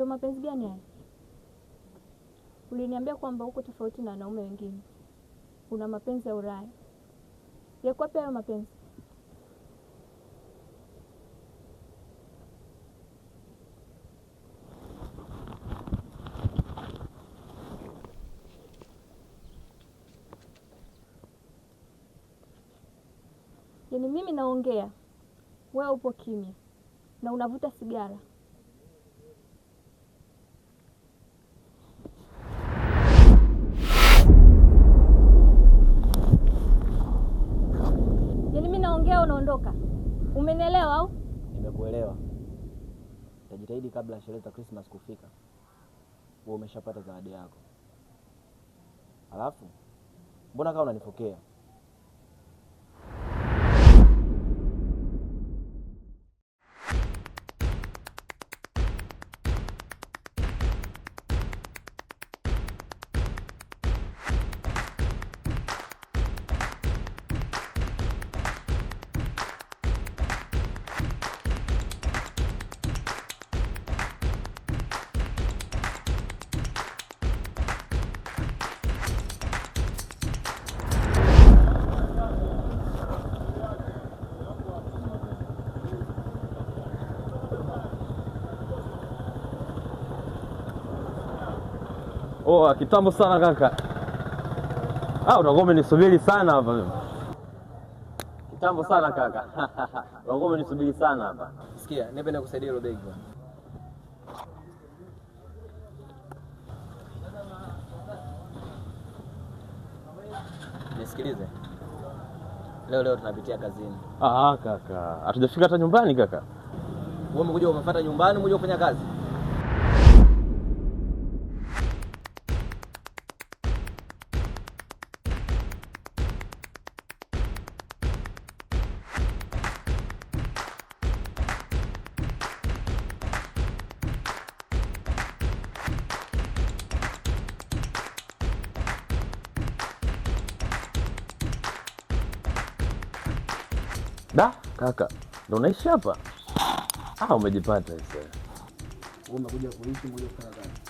Ndio mapenzi gani haya? Uliniambia kwamba uko tofauti na wanaume wengine. Una mapenzi ya Ulaya. Yako wapi hayo mapenzi? Yaani mimi naongea, wewe upo kimya na unavuta sigara. Yaani mimi naongea unaondoka. Umenielewa au? Nimekuelewa. Nitajitahidi kabla sherehe za Christmas kufika. Wewe umeshapata zawadi yako. Alafu mbona kama unanifokea? Oh, kitambo sana kaka. Utakuwa umenisubiri sana hapa. Kitambo sana kaka. Utakuwa umenisubiri sana hapa. Sikia, nipende kusaidia hilo begi bwana. Nisikilize. Leo tunapitia kazini. Kaka. Hatujafika hata nyumbani kaka. Wewe umekuja umefuata nyumbani, umekuja kufanya kazi. Kaka, ndo unaishi hapa? Umejipata sasa. Wewe umekuja kuishi moja kufanya kazi.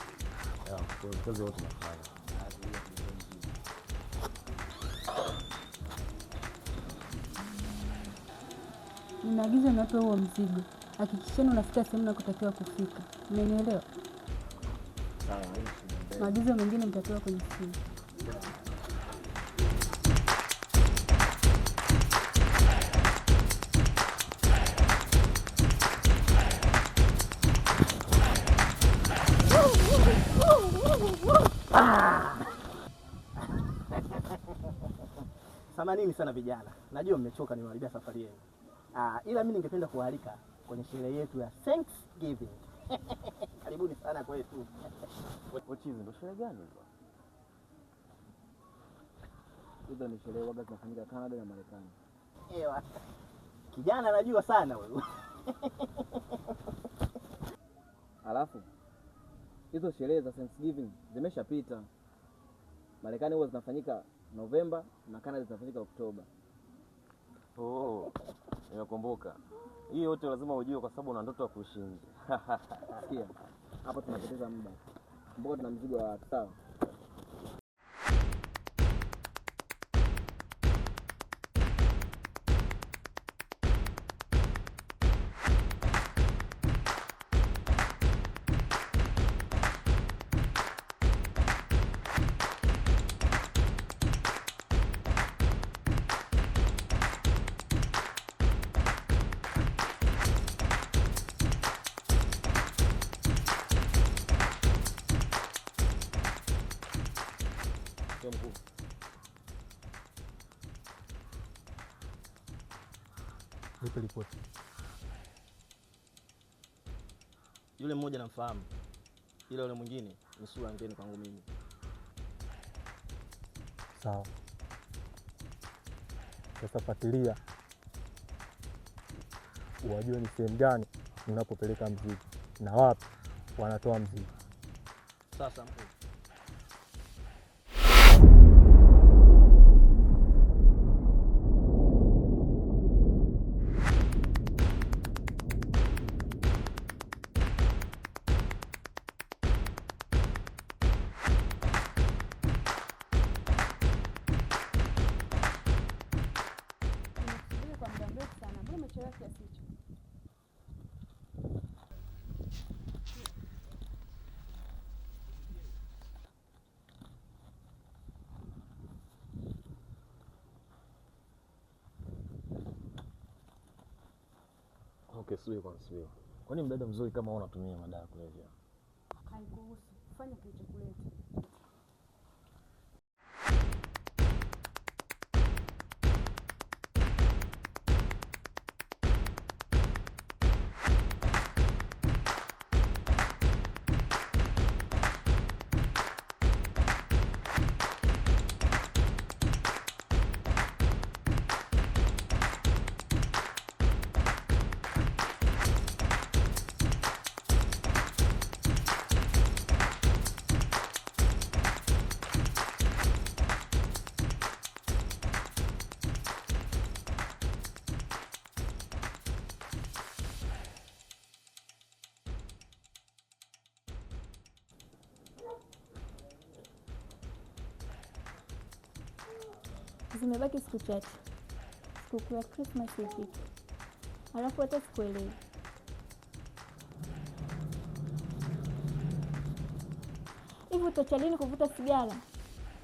Kwa kazi yote tunafanya. Ninaagiza nape huo mzigo. Hakikisheni unafika sehemu nakotakiwa kufika. Umenielewa? Sawa. Maagizo mengine mtatoa kwenye simu. Samanini sana vijana. Najua mmechoka nimeharibia safari yenu. Ila mimi ningependa kualika kwenye sherehe yetu ya Thanksgiving. Karibuni sana kwetu. Wachizi ndo sherehe gani hizo? Hizo ni sherehe waga zinafanyika Canada na Marekani. Ewa. Kijana anajua sana wewe. Alafu hizo sherehe za Thanksgiving zimeshapita. Marekani huwa zinafanyika Novemba na Canada zinafanyika Oktoba. Nimekumbuka. Hii yote lazima ujue kwa sababu una ndoto ya kuishi nje. Sikia. Hapa tunapoteza muda. Kumbuka tuna mzigo wa sawa. Mkuu. Nipe ripoti. Yule mmoja namfahamu. Ila yule mwingine ni sura ngeni kwangu mimi. Sawa. Sasa fuatilia. Wajue ni sehemu gani unapopeleka mzigo na wapi wanatoa mzigo. Sasa mkuu. Okay, subiri kwanza, subiri. Kwani mdada mzuri kama wewe unatumia madawa ya kulevya? Haikuhusu. Fanya kilichokuleta. Zimebaki siku chache. Sikukuu ya Christmas ifike. Alafu hata sikuelewi. Hivi utacha lini kuvuta sigara?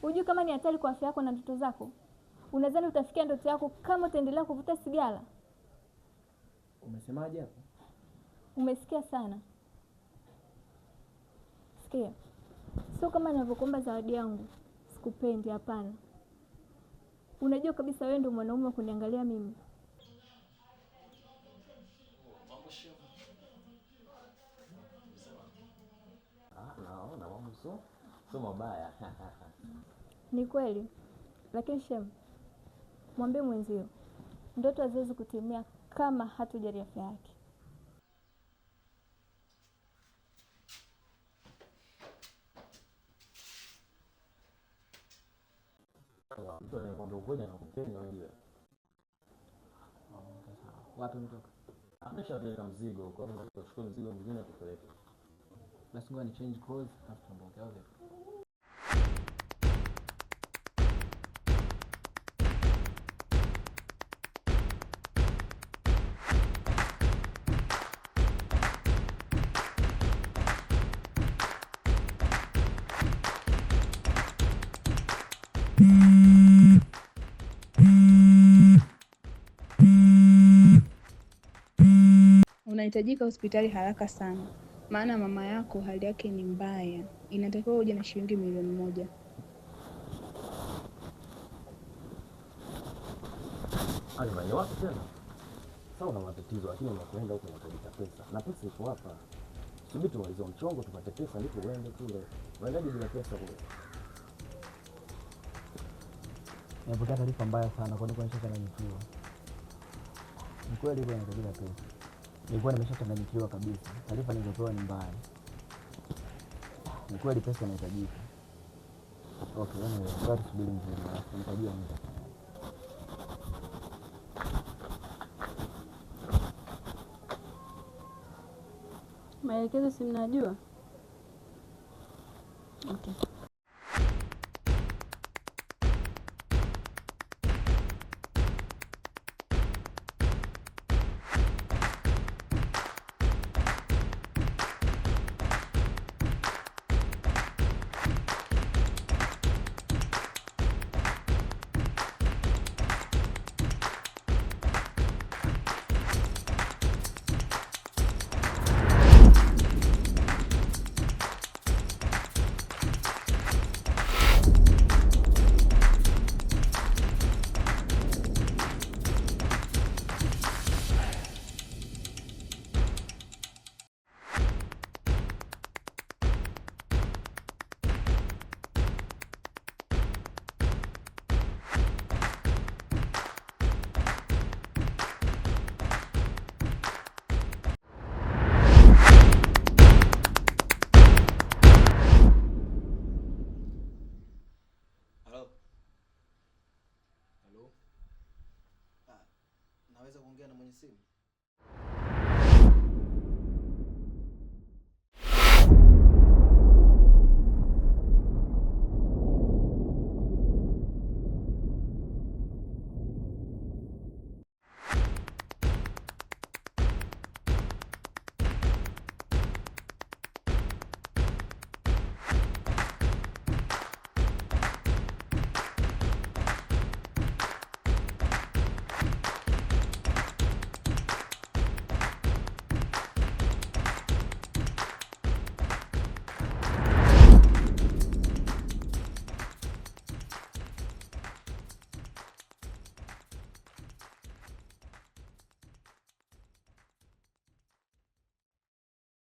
Hujui kama ni hatari kwa afya yako na ndoto zako? Unadhani utafikia ndoto yako kama utaendelea kuvuta sigara? Umesemaje hapo? Umesikia sana. Sikia. Sio kama ninavyokuomba zawadi yangu. Sikupendi, hapana. Unajua kabisa wewe ndio mwanaume wa kuniangalia mimi. Naona mambo sio mabaya. Ni kweli. Lakini Shem, mwambie mwenzio ndoto haziwezi kutimia kama hatujali afya yake. Mtu anayekwambia ukweli anakupenda wewe. Wapi mtoka? Ameshapeleka mzigo, kwa hiyo tutachukua mzigo mwingine tupeleke. Basi ngoja ni change clothes afu tuondoke au vipi? Unahitajika hospitali haraka sana, maana mama yako hali yake ni mbaya. Inatakiwa uje na shilingi 1,000,000. Ni wapi tena? Sawa na matatizo, lakini unakwenda huko unatafuta pesa. Na pesa iko hapa. Subiri tumalize mchongo tupate pesa ndipo uende kule. Unaendaje bila pesa kule? Nimepata taarifa mbaya sana kwa nini nimeshachanganyikiwa. Ni kweli kwa nini pesa? Nilikuwa nimeshachanganyikiwa kabisa. Taarifa nilizopewa ni mbaya. Ni kweli pesa inahitajika. Okay, wewe subiri mzuri, nitajua mimi. Maelekezo si mnajua? Okay. Naweza kuongea na mwenye simu?